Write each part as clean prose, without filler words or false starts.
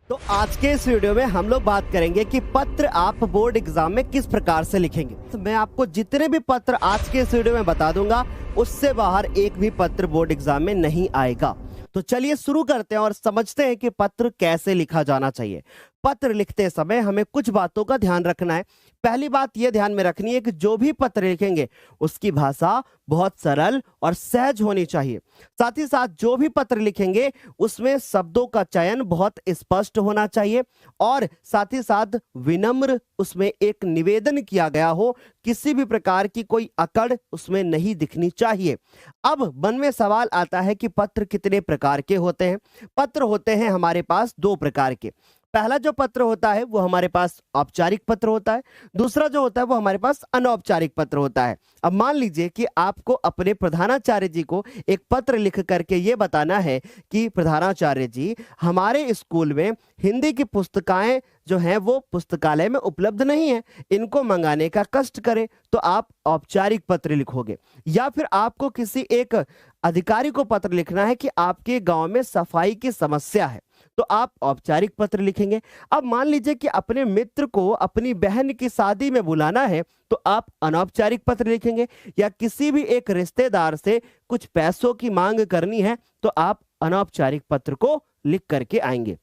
तो आज के इस वीडियो में हम लोग बात करेंगे कि पत्र आप बोर्ड एग्जाम में किस प्रकार से लिखेंगे। तो मैं आपको जितने भी पत्र आज के इस वीडियो में बता दूंगा उससे बाहर एक भी पत्र बोर्ड एग्जाम में नहीं आएगा। तो चलिए शुरू करते हैं और समझते हैं कि पत्र कैसे लिखा जाना चाहिए। पत्र लिखते समय हमें कुछ बातों का ध्यान रखना है। पहली बात यह ध्यान में रखनी है कि जो भी पत्र लिखेंगे उसकी भाषा बहुत सरल और सहज होनी चाहिए। साथ ही साथ जो भी पत्र लिखेंगे उसमें शब्दों का चयन बहुत स्पष्ट होना चाहिए और साथ ही साथ विनम्र उसमें एक निवेदन किया गया हो, किसी भी प्रकार की कोई अकड़ उसमें नहीं दिखनी चाहिए। अब मन में सवाल आता है कि पत्र कितने प्रकार के होते हैं। पत्र होते हैं हमारे पास दो प्रकार के। पहला जो पत्र होता है वो हमारे पास औपचारिक पत्र होता है, दूसरा जो होता है वो हमारे पास अनौपचारिक पत्र होता है। अब मान लीजिए कि आपको अपने प्रधानाचार्य जी को एक पत्र लिख करके ये बताना है कि प्रधानाचार्य जी, हमारे स्कूल में हिंदी की पुस्तकें जो हैं वो पुस्तकालय में उपलब्ध नहीं है, इनको मंगाने का कष्ट करें। तो आप औपचारिक पत्र लिखोगे। या फिर आपको किसी एक अधिकारी को पत्र लिखना है कि आपके गांव में सफाई की समस्या है, तो आप औपचारिक पत्र लिखेंगे। अब मान लीजिए कि अपने मित्र को अपनी बहन की शादी में बुलाना है, तो आप अनौपचारिक पत्र लिखेंगे। या किसी भी एक रिश्तेदार से कुछ पैसों की मांग करनी है, तो आप अनौपचारिक पत्र को लिख करके आएंगे।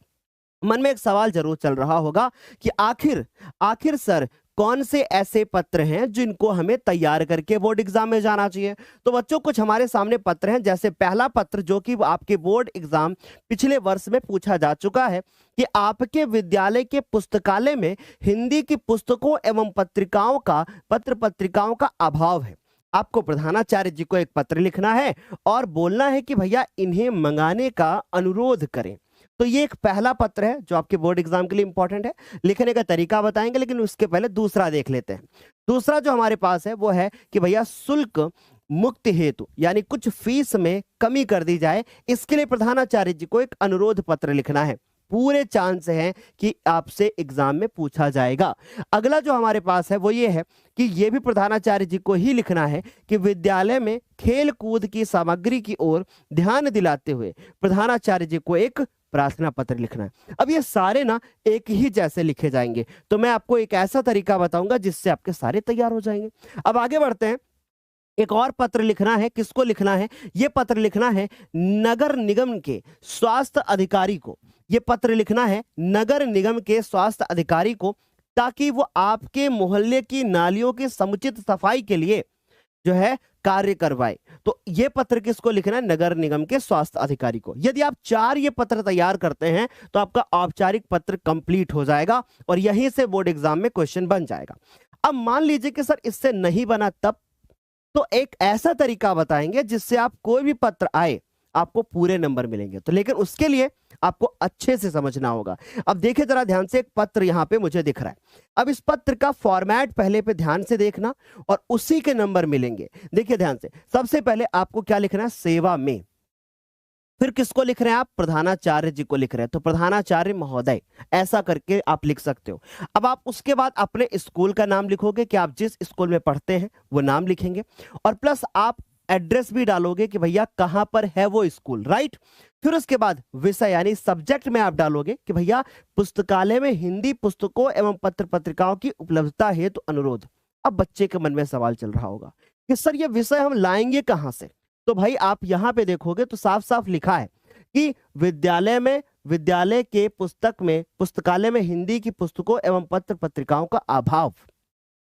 मन में एक सवाल जरूर चल रहा होगा कि आखिर सर कौन से ऐसे पत्र हैं जिनको हमें तैयार करके बोर्ड एग्जाम में जाना चाहिए। तो बच्चों कुछ हमारे सामने पत्र हैं। जैसे पहला पत्र जो कि आपके बोर्ड एग्जाम पिछले वर्ष में पूछा जा चुका है कि आपके विद्यालय के पुस्तकालय में हिंदी की पुस्तकों एवं पत्र पत्रिकाओं का अभाव है। आपको प्रधानाचार्य जी को एक पत्र लिखना है और बोलना है कि भैया इन्हें मंगाने का अनुरोध करें। तो ये एक पहला पत्र है जो आपके बोर्ड एग्जाम के लिए इंपॉर्टेंट है। लिखने का तरीका बताएंगे, लेकिन उसके पहले दूसरा देख लेते हैं। दूसरा जो हमारे पास है वो है कि भैया शुल्क मुक्त हेतु, यानी कुछ फीस में कमी कर दी जाए, इसके लिए प्रधानाचार्य जी को एक अनुरोध पत्र लिखना है। पूरे चांस हैं कि आपसे एग्जाम में पूछा जाएगा। अगला जो हमारे पास है वो ये है कि ये भी प्रधानाचार्य जी को ही लिखना है कि विद्यालय में खेल कूद की सामग्री की ओर ध्यान दिलाते हुए प्रधानाचार्य जी को एक प्रार्थना पत्र लिखना है। अब ये सारे ना एक ही जैसे लिखे जाएंगे, तो मैं आपको एक ऐसा तरीका बताऊंगा जिससे आपके सारे तैयार हो जाएंगे। अब आगे बढ़ते हैं। एक और पत्र लिखना है। किसको लिखना है? ये पत्र लिखना है नगर निगम के स्वास्थ्य अधिकारी को। ये पत्र लिखना है नगर निगम के स्वास्थ्य अधिकारी को, ताकि वो आपके मोहल्ले की नालियों की समुचित सफाई के लिए जो है कार्य करवाए। तो ये पत्र किसको लिखना है? नगर निगम के स्वास्थ्य अधिकारी को। यदि आप 4 ये पत्र तैयार करते हैं तो आपका औपचारिक पत्र कंप्लीट हो जाएगा और यहीं से बोर्ड एग्जाम में क्वेश्चन बन जाएगा। अब मान लीजिए कि सर इससे नहीं बना, तब तो एक ऐसा तरीका बताएंगे जिससे आप कोई भी पत्र आए आपको पूरे नंबर मिलेंगे। तो लेकिन उसके लिए आपको अच्छे से समझना होगा। अब देखिए जरा ध्यान से, एक पत्र यहां पे मुझे दिख रहा है। अब इस पत्र का फॉर्मेट पहले पे ध्यान से देखना और उसी के नंबर मिलेंगे। देखिए ध्यान से, सबसे पहले आपको क्या लिखना है? सेवा में। फिर किसको लिख रहे हैं आप? प्रधानाचार्य जी को लिख रहे हैं, तो प्रधानाचार्य महोदय ऐसा करके आप लिख सकते हो। अब आप उसके बाद अपने स्कूल का नाम लिखोगे कि आप जिस स्कूल में पढ़ते हैं वो नाम लिखेंगे, और प्लस आप एड्रेस भी डालोगे कि भैया कहां पर है वो स्कूल, राइट। फिर उसके बाद विषय यानी सब्जेक्ट में आप डालोगे कि भैया पुस्तकालय में हिंदी पुस्तकों एवं पत्र पत्रिकाओं की उपलब्धता हेतु अनुरोध। अब बच्चे के मन में सवाल चल रहा होगा कि सर ये विषय हम लाएंगे कहां से? तो भाई आप यहां पे देखोगे तो साफ साफ लिखा है कि विद्यालय के पुस्तकालय में हिंदी की पुस्तकों एवं पत्र पत्रिकाओं का अभाव।